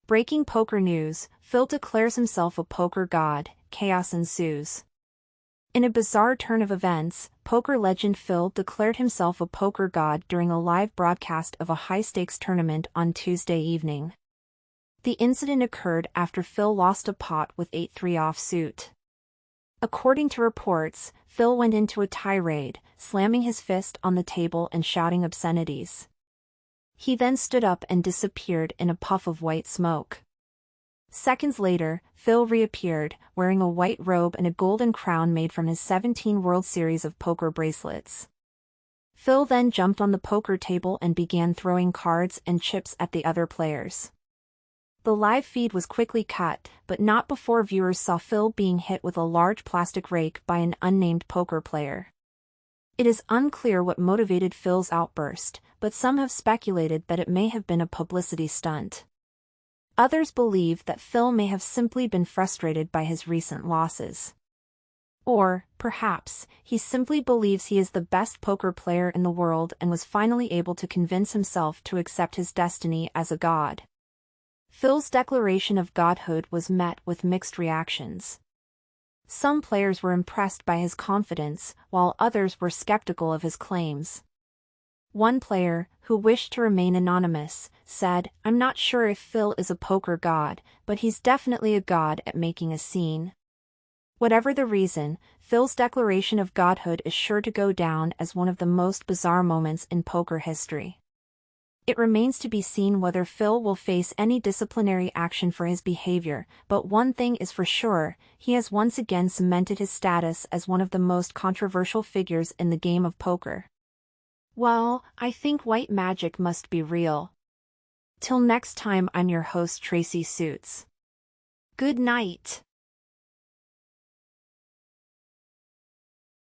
Breaking poker news, Phil declares himself a poker god, chaos ensues. In a bizarre turn of events, poker legend Phil declared himself a poker god during a live broadcast of a high-stakes tournament on Tuesday evening. The incident occurred after Phil lost a pot with 8-3 offsuit. According to reports, Phil went into a tirade, slamming his fist on the table and shouting obscenities. He then stood up and disappeared in a puff of white smoke. Seconds later, Phil reappeared, wearing a white robe and a golden crown made from his 17 World Series of Poker bracelets. Phil then jumped on the poker table and began throwing cards and chips at the other players. The live feed was quickly cut, but not before viewers saw Phil being hit with a large plastic rake by an unnamed poker player. It is unclear what motivated Phil's outburst, but some have speculated that it may have been a publicity stunt. Others believe that Phil may have simply been frustrated by his recent losses. Or, perhaps, he simply believes he is the best poker player in the world and was finally able to convince himself to accept his destiny as a god. Phil's declaration of godhood was met with mixed reactions. Some players were impressed by his confidence, while others were skeptical of his claims. One player, who wished to remain anonymous, said, "I'm not sure if Phil is a poker god, but he's definitely a god at making a scene." Whatever the reason, Phil's declaration of godhood is sure to go down as one of the most bizarre moments in poker history. It remains to be seen whether Phil will face any disciplinary action for his behavior, but one thing is for sure, he has once again cemented his status as one of the most controversial figures in the game of poker. Well, I think white magic must be real. Till next time, I'm your host Tracy Suits. Good night.